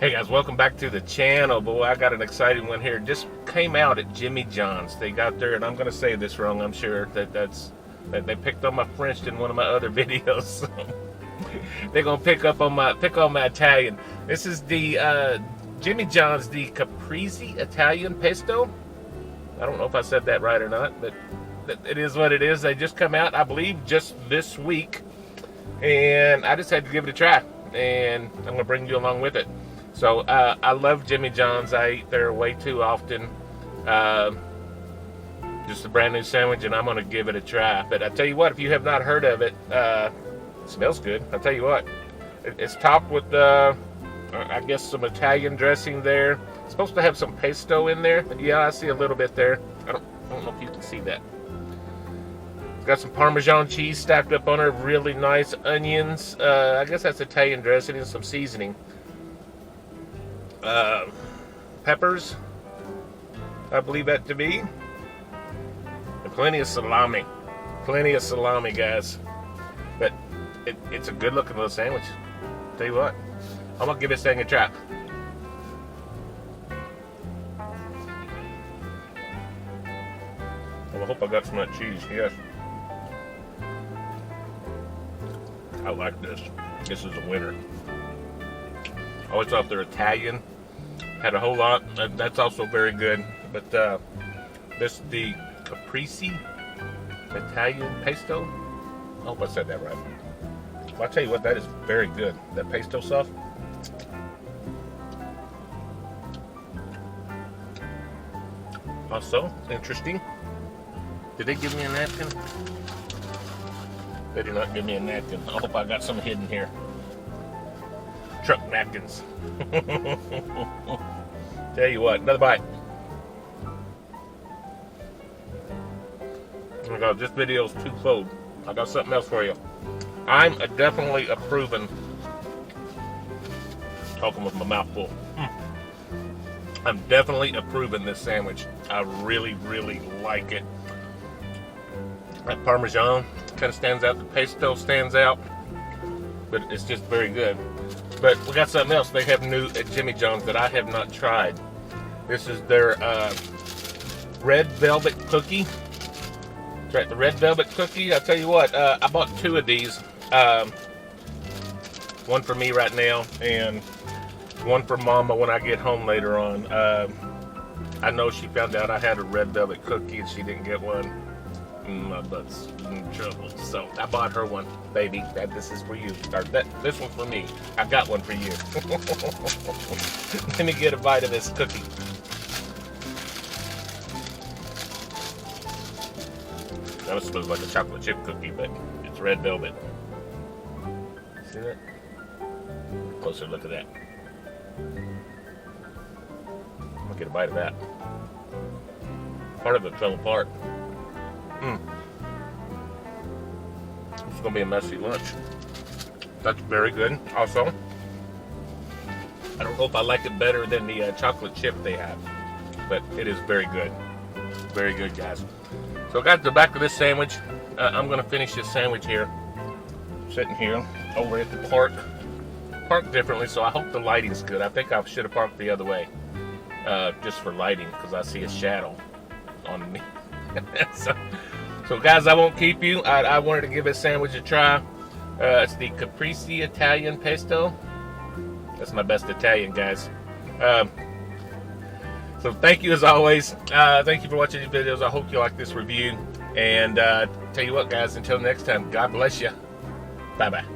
Hey guys, welcome back to the channel. Boy, I got an exciting one here. Just came out at Jimmy John's. They got there, and I'm gonna say this wrong, I'm sure that they picked on my French in one of my other videos. So they're gonna pick on my Italian. This is the Jimmy John's, the Caprese Italian Pesto. I don't know if I said that right or not, but it is what it is. They just come out, I believe, just this week, and I just had to give it a try, and I'm gonna bring you along with it. So I love Jimmy John's. I eat there way too often. Just a brand new sandwich, and I'm gonna give it a try. But I tell you what, if you have not heard of it, it smells good. I tell you what, it's topped with I guess some Italian dressing there. It's supposed to have some pesto in there. Yeah, I see a little bit there. I don't know if you can see that. It's got some Parmesan cheese stacked up on it. Really nice onions. I guess that's Italian dressing and some seasoning. Peppers, I believe that to be, and plenty of salami, guys. But it's a good looking little sandwich. Tell you what, I'm gonna give this thing a try. Well, I hope I got some of that cheese. Yes, I like this. This is a winner. I always thought they're Italian. Had a whole lot. That's also very good. But this is the Caprese Italian Pesto. I hope I said that right. Well, I'll tell you what, that is very good. That pesto sauce. Also, interesting. Did they give me a napkin? They did not give me a napkin. I hope I got some hidden here. Truck napkins. Tell you what, another bite. Oh my God, this video is twofold. I got something else for you. I'm definitely approving. Talking with my mouth full. I'm definitely approving this sandwich. I really, really like it. That Parmesan kind of stands out. The pesto stands out. But it's just very good. But we got something else they have new at Jimmy John's that I have not tried. This is their red velvet cookie. That's right, the red velvet cookie. I'll tell you what, I bought two of these. One for me right now, and one for Mama when I get home later on. I know she found out I had a red velvet cookie and she didn't get one. My butt's in trouble, so I bought her one, baby. This is for you. Or this one's for me. I got one for you. Let me get a bite of this cookie. That was supposed to look like a chocolate chip cookie, but it's red velvet. See that? Closer look at that. I'm gonna get a bite of that. Part of it fell apart. It's gonna be a messy lunch. That's very good. Also, I don't know if I like it better than the chocolate chip they have, but it is very good. Very good, guys. So, guys, the back of this sandwich, I'm gonna finish this sandwich here, sitting here over at the park. Parked differently, so I hope the lighting's good. I think I should have parked the other way, just for lighting, because I see a shadow on me. So guys, I won't keep you. I wanted to give this sandwich a try. It's the Caprese Italian Pesto. That's my best Italian, guys. So thank you as always. Thank you for watching these videos. I hope you like this review. And tell you what, guys, until next time, God bless you. Bye-bye.